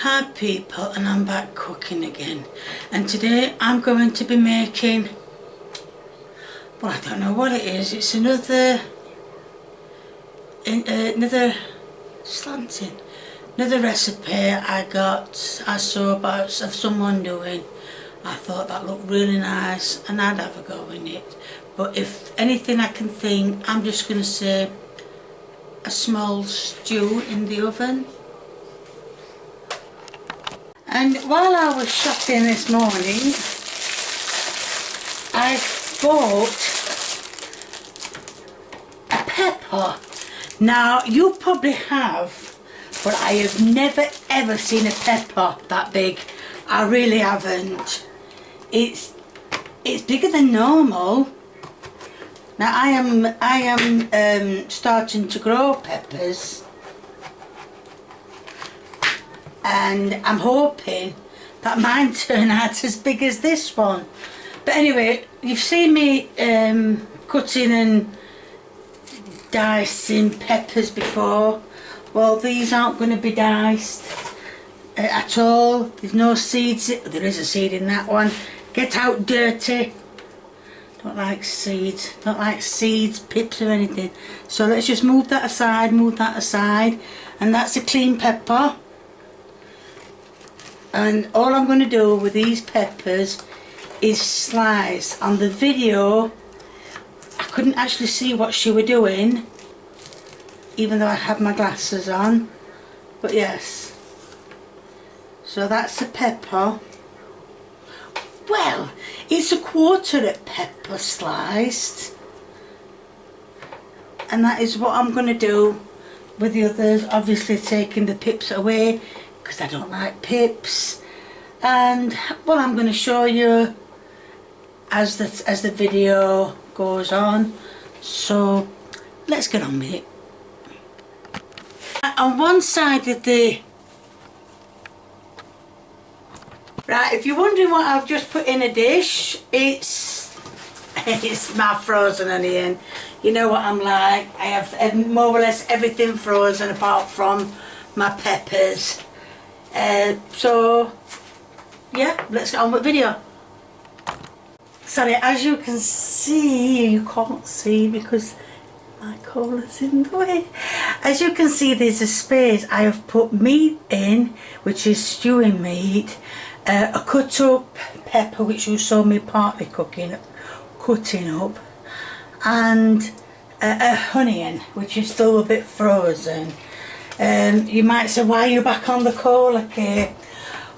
Hi people, and I'm back cooking again, and today I'm going to be making, well, I don't know what it is. It's another recipe I saw about of someone doing. I thought that looked really nice and I'd have a go in it, but if anything I can think, I'm just going to say a small stew in the oven. And while I was shopping this morning, I bought a pepper. Now, you probably have, but I have never ever seen a pepper that big. I really haven't. It's bigger than normal. Now, I am starting to grow peppers, and I'm hoping that mine turn out as big as this one. But anyway, you've seen me cutting and dicing peppers before. Well, these aren't going to be diced at all. There's no seeds. There is a seed in that one. Get out, dirty. Don't like seeds. Don't like seeds, pips or anything. So let's just move that aside, and that's a clean pepper. And all I'm going to do with these peppers is slice. On the video I couldn't actually see what she was doing, even though I had my glasses on, but yes. So that's a pepper. Well, it's a quarter of pepper sliced, and that is what I'm going to do with the others, obviously taking the pips away because I don't like pips. And well, I'm going to show you as the video goes on, so let's get on with it. On one side of the right, if you're wondering what I've just put in a dish, it's my frozen onion. You know what I'm like, I have more or less everything frozen apart from my peppers. So yeah, let's get on with the video. Sorry, as you can see, you can't see because my collar's in the way. As you can see, there's a space. I have put meat in, which is stewing meat, a cut up pepper, which you saw me partly cutting up, and a onion, which is still a bit frozen. You might say, why are you back on the cola cake?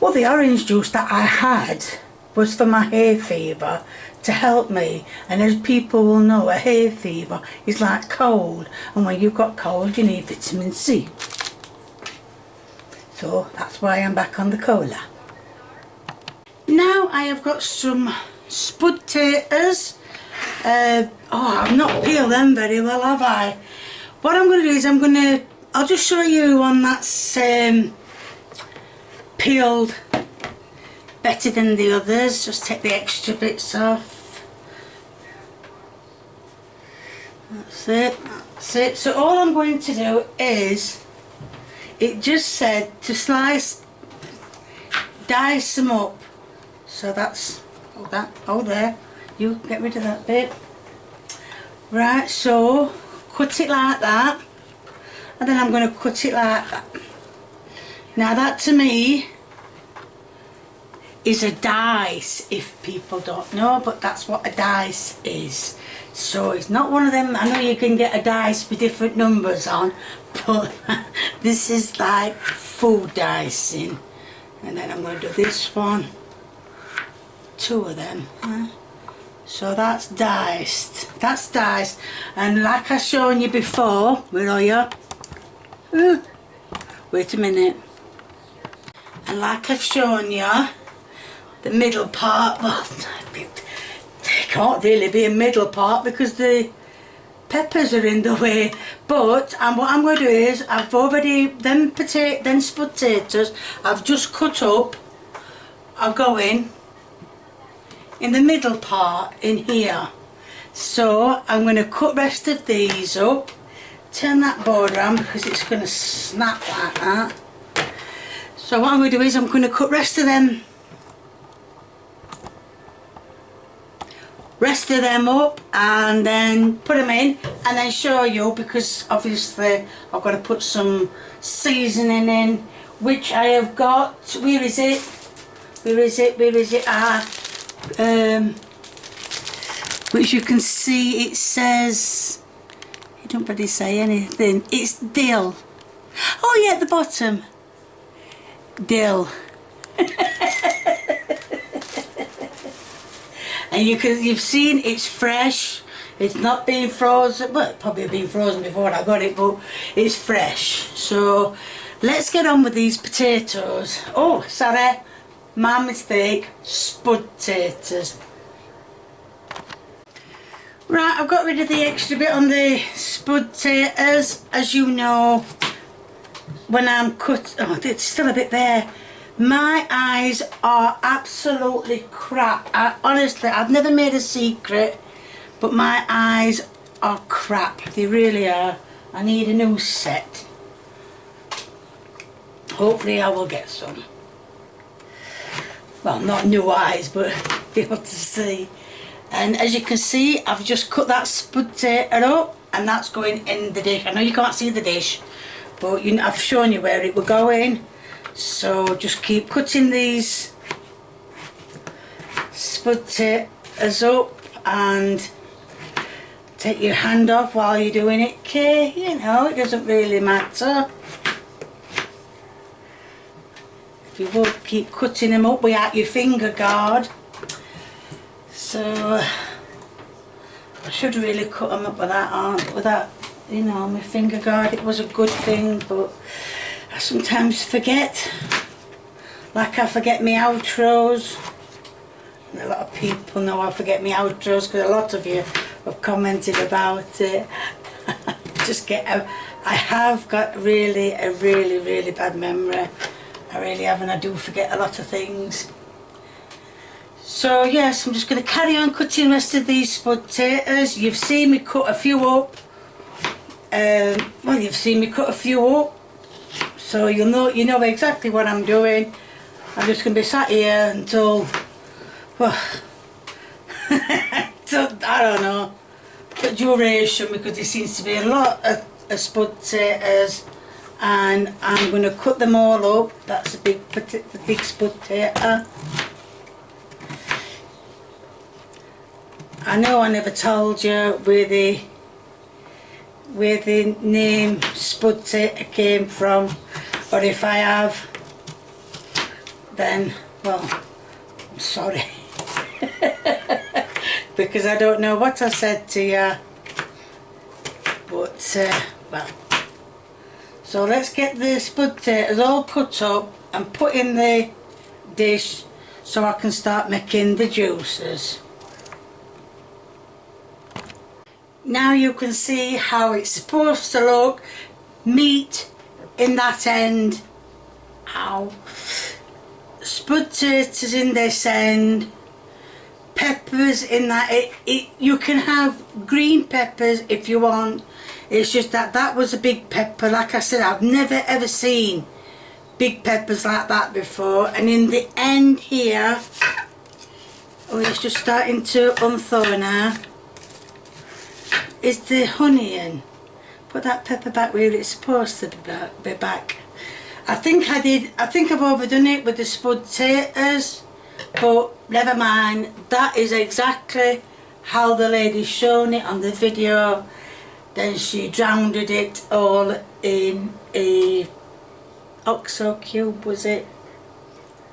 Well, the orange juice that I had was for my hay fever, to help me, and as people will know, a hay fever is like cold, and when you've got cold you need vitamin C. So that's why I'm back on the cola. Now I have got some spud taters. Oh, I've not peeled them very well, have I? What I'm going to do is I'll just show you one that's peeled better than the others. Just take the extra bits off. That's it. So all I'm going to do is, it just said to dice them up. So that's all that. Oh, there. You get rid of that bit. Right, so cut it like that, and then I'm going to cut it like that. Now that to me is a dice, if people don't know, but that's what a dice is. So it's not one of them, I know you can get a dice with different numbers on, but this is like food dicing. And then I'm going to do this one, two of them. So that's diced, and like I shown you before, where are you? Wait a minute. And like I've shown you, the middle part, well, there can't really be a middle part because the peppers are in the way. But what I'm going to do is, I've already, them spud potatoes I've just cut up, are going in the middle part in here. So I'm going to cut rest of these up, turn that board around because it's going to snap like that. So what I'm going to do is I'm going to cut rest of them up and then put them in and then show you, because obviously I've got to put some seasoning in, which I have got. Where is it? Which you can see, it says, it don't really say anything, it's dill. Oh yeah, at the bottom, dill. And you've seen it's fresh, it's not been frozen. Well, it probably been frozen before I got it, but it's fresh. So let's get on with these potatoes. Oh, sorry, my mistake, spud taters. Right, I've got rid of the extra bit on the spud taters. As you know, when I'm cut, oh, there's still a bit there. My eyes are absolutely crap. Honestly, I've never made a secret, but my eyes are crap. They really are. I need a new set. Hopefully I will get some. Well, not new eyes, but be able to see. And as you can see, I've just cut that spud tater up, and that's going in the dish. I know you can't see the dish, but I've shown you where it will go in. So just keep cutting these spud taters up and take your hand off while you're doing it, okay? You know, it doesn't really matter. If you would keep cutting them up without your finger guard. So I should really cut them up with that on, you know, my finger guard. It was a good thing, but I sometimes forget, like I forget my outros. And a lot of people know I forget my outros because a lot of you have commented about it. I have got really a really bad memory. I really have, and I do forget a lot of things. So yes, I'm just going to carry on cutting the rest of these spud taters. You've seen me cut a few up. Well, you've seen me cut a few up. So you know exactly what I'm doing. I'm just going to be sat here until, well, till, I don't know, the duration, because there seems to be a lot of spud taters, and I'm going to cut them all up. That's the big spud tater. I know I never told you where the name spud tater came from, or if I have, then, well, I'm sorry. Because I don't know what I said to you, but, well. So let's get the spud taters all cut up and put in the dish so I can start making the juices. Now you can see how it's supposed to look. Meat in that end, ow, spud taters in this end, peppers in that. You can have green peppers if you want. It's just that was a big pepper. Like I said, I've never ever seen big peppers like that before. And in the end here, oh, it's just starting to unthaw now, is the honey in. Put that pepper back where it's supposed to be back. I think I've overdone it with the spud taters, but never mind. That is exactly how the lady's shown it on the video. Then she drowned it all in a OXO cube, was it?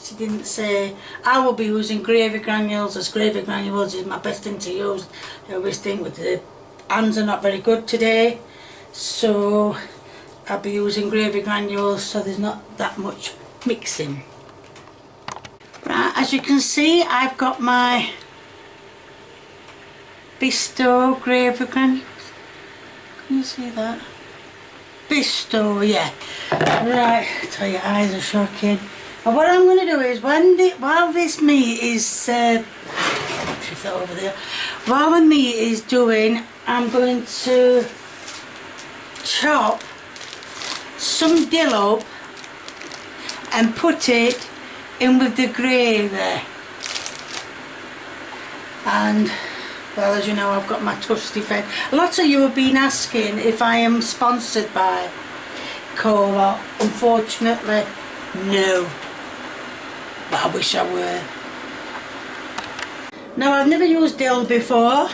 She didn't say. I will be using gravy granules, as gravy granules is my best thing to use. I always think with the hands are not very good today, so I'll be using gravy granules, so there's not that much mixing. Right, as you can see, I've got my Bisto gravy granules. Can you see that? Bisto, yeah. Right, I tell you, your eyes are shocking. And what I'm going to do is, while this meat is, shift that over there. While the meat is doing, I'm going to chop some dill up. and put it in with the gravy. And well, as you know, I've got my trusty friend. A lot of you have been asking if I am sponsored by Co-op. Unfortunately, no. But I wish I were. Now, I've never used dill before,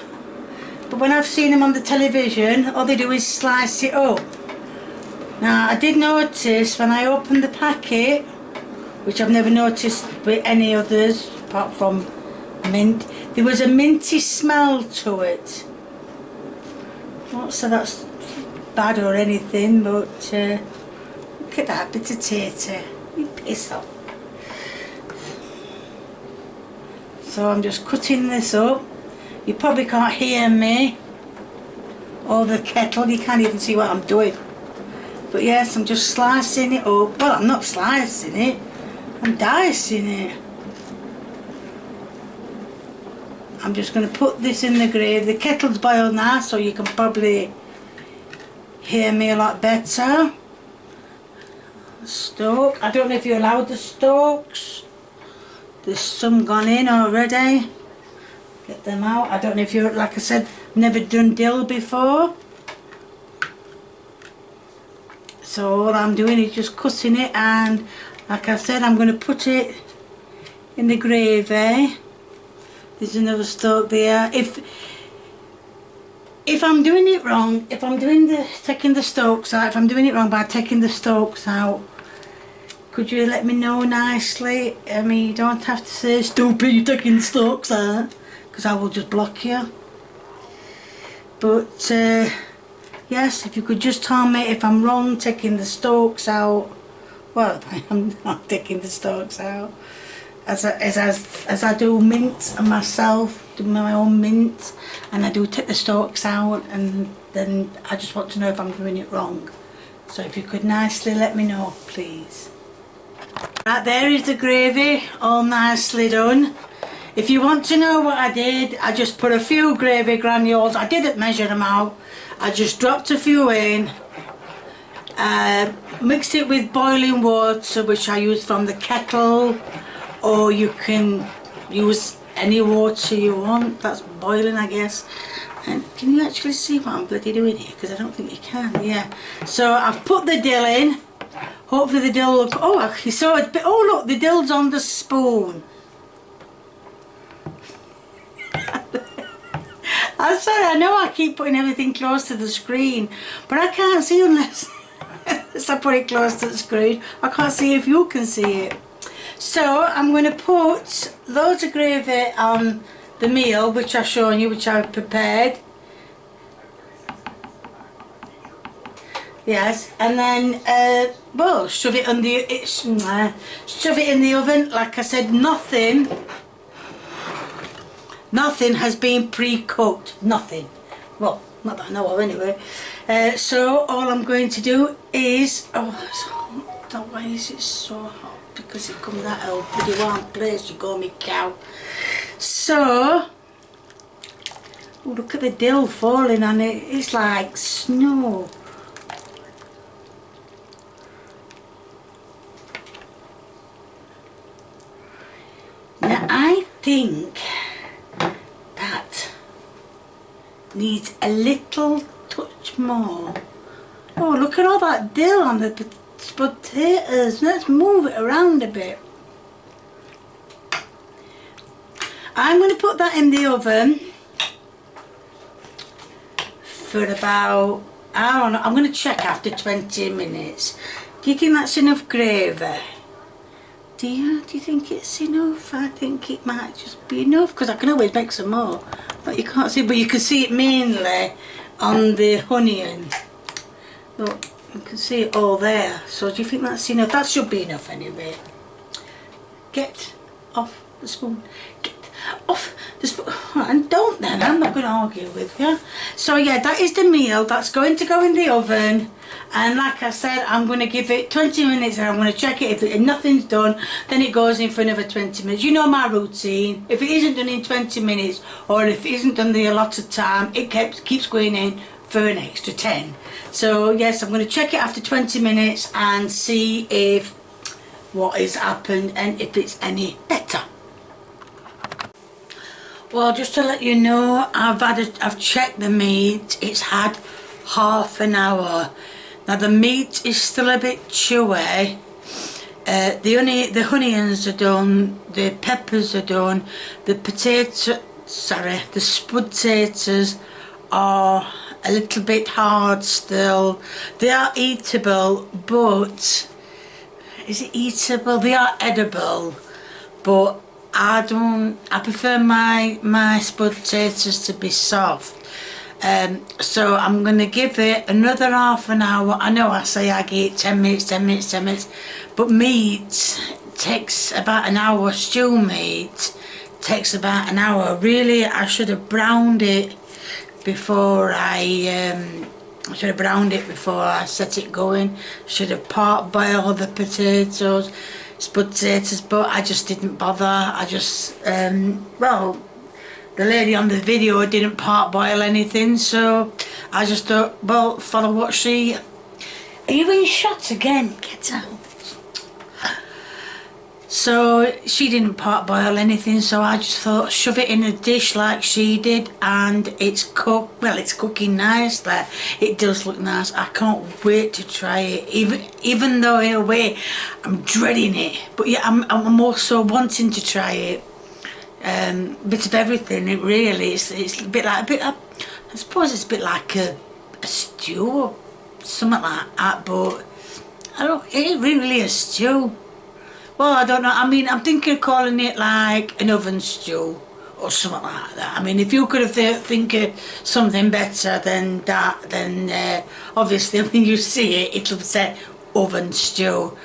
but when I've seen them on the television, all they do is slice it up. Now, I did notice when I opened the packet, which I've never noticed with any others apart from mint, there was a minty smell to it. Not so that's bad or anything, but look at that bit of tater. You piss off. So I'm just cutting this up. You probably can't hear me or the kettle, you can't even see what I'm doing. But yes, I'm just slicing it up. Well, I'm not slicing it, I'm dicing it. I'm just going to put this in the gravy. The kettle's boiled now, so you can probably hear me a lot better. Stoke. I don't know if you're allowed the stokes. There's some gone in already. Get them out. I don't know if you're, like I said, never done dill before. So all I'm doing is just cutting it, and like I said, I'm going to put it in the gravy. There's another stalk there. If I'm doing it wrong, if I'm taking the stalks out, if I'm doing it wrong by taking the stalks out, could you let me know nicely? I mean, you don't have to say, stupid, you're taking the stalks out, because I will just block you. But yes, if you could just tell me if I'm wrong taking the stalks out. Well, I'm not taking the stalks out. As I do mint and myself, do my own mint, and I do take the stalks out, and then I just want to know if I'm doing it wrong. So if you could nicely let me know, please. Right, there is the gravy, all nicely done. If you want to know what I did, I just put a few gravy granules. I didn't measure them out. I just dropped a few in, mixed it with boiling water, which I used from the kettle, or you can use any water you want that's boiling, I guess. And can you actually see what I'm bloody doing here? Because I don't think you can. Yeah. So I've put the dill in. Hopefully the dill will... Oh, you saw it. Oh look, the dill's on the spoon. I'm sorry, I know I keep putting everything close to the screen, but I can't see unless I put it close to the screen. I can't see if you can see it. So I'm going to put loads of gravy on the meal, which I've shown you, which I've prepared. Yes, and then well, shove it in the oven. Like I said, nothing has been pre-cooked. Nothing. Well, not that I know of anyway. So all I'm going to do is... Oh, it's hot. Why is it so hot? Because it comes out of a pretty warm place, you go me cow. So, oh, look at the dill falling on it. It's like snow. Now I think that needs a little touch more. Oh, look at all that dill on the potatoes. Let's move it around a bit. I'm going to put that in the oven for about, I don't know, I'm going to check after 20 minutes. Do you think that's enough gravy? Do you think it's enough? I think it might just be enough, because I can always make some more. But you can't see, but you can see it mainly on the onion. Look, you can see it all there. So do you think that's enough? That should be enough anyway. Get off the spoon. Get off the spoon. And don't then, I'm not going to argue with you. So yeah, that is the meal. That's going to go in the oven. And like I said, I'm going to give it 20 minutes and I'm going to check it. If nothing's done, then it goes in for another 20 minutes. You know my routine. If it isn't done in 20 minutes, or if it isn't done the allotted time, it keeps going in for an extra 10. So yes, I'm going to check it after 20 minutes and see if what has happened and if it's any better. Well, just to let you know, I've checked the meat. It's had half an hour. Now the meat is still a bit chewy. The onions are done, the peppers are done, the spud potatoes are a little bit hard still. They are eatable, but is it eatable? They are edible, but I prefer my spud potatoes to be soft. So I'm going to give it another half an hour. I know I say I give it 10 minutes, 10 minutes, 10 minutes, but meat takes about an hour. Stew meat takes about an hour. Really, I should have browned it before I set it going. Should have part boiled the potatoes, spud potatoes, but I just didn't bother. I just well, the lady on the video didn't part boil anything, so I just thought, well, follow what she... Are you in shot again? Get out. So she didn't part boil anything, so I just thought shove it in a dish like she did, and it's cooked. Well, it's cooking nicely. It does look nice. I can't wait to try it, even though in a way I'm dreading it, but yeah, I'm also wanting to try it. Bit of everything. It really it's a bit like I suppose it's a bit like a stew or something like that, but I don't. It ain't really a stew. Well, I don't know. I mean, I'm thinking of calling it like an oven stew or something like that. I mean, if you could have think of something better than that, then obviously when you see it, it'll say oven stew.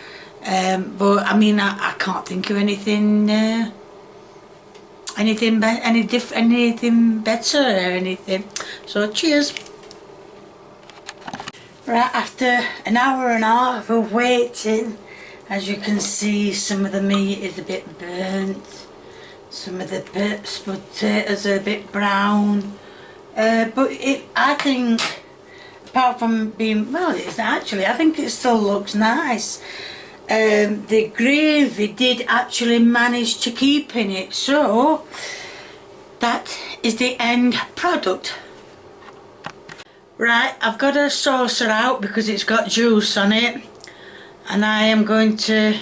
But I mean, I can't think of anything. Anything better or anything. So cheers. Right, after an hour and a half of waiting, as you can see, some of the meat is a bit burnt, some of the potatoes are a bit brown, but I think, apart from being, well, it's actually, I think it still looks nice. The gravy did actually manage to keep in it, so that is the end product. Right, I've got a saucer out because it's got juice on it, and I am going to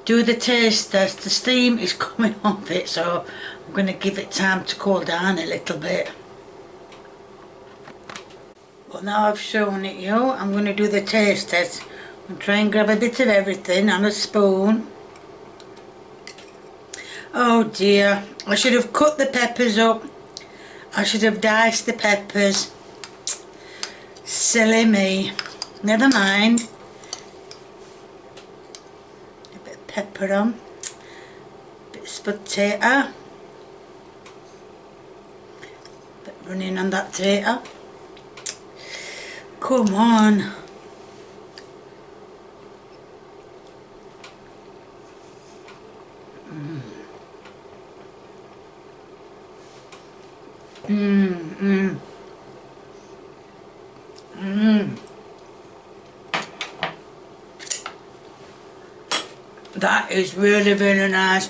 do the taste test. The steam is coming off it, so I'm going to give it time to cool down a little bit. But now I've shown it you, I'm going to do the taste test. And try and grab a bit of everything on a spoon. Oh dear, I should have cut the peppers up. I should have diced the peppers. Silly me. Never mind. A bit of pepper on. A bit of potato. A bit running on that potato. Come on. That is really, really nice.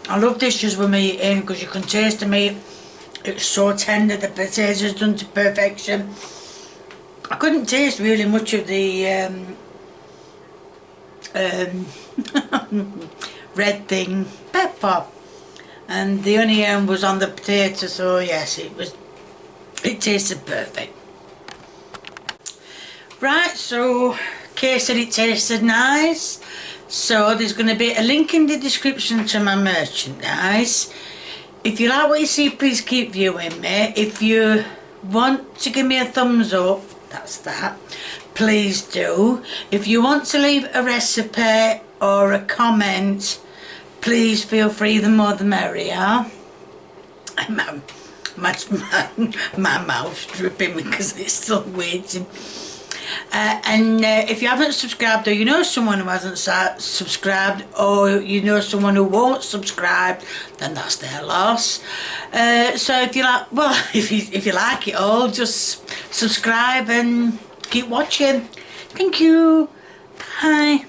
I love dishes with meat in because you can taste the meat. It's so tender, the potatoes done to perfection. I couldn't taste really much of the red thing, pepper, and the onion was on the potato, so yes, it tasted perfect. Right, so Kay said it tasted nice, so there's going to be a link in the description to my merchandise. If you like what you see, please keep viewing me. If you want to give me a thumbs up, that's that, please do. If you want to leave a recipe or a comment, please feel free, the more the merrier. My mouth's dripping because it's still waiting. And if you haven't subscribed, or you know someone who hasn't subscribed, or you know someone who won't subscribe, then that's their loss. So if you like, well, if you like it all, just subscribe and keep watching. Thank you. Bye.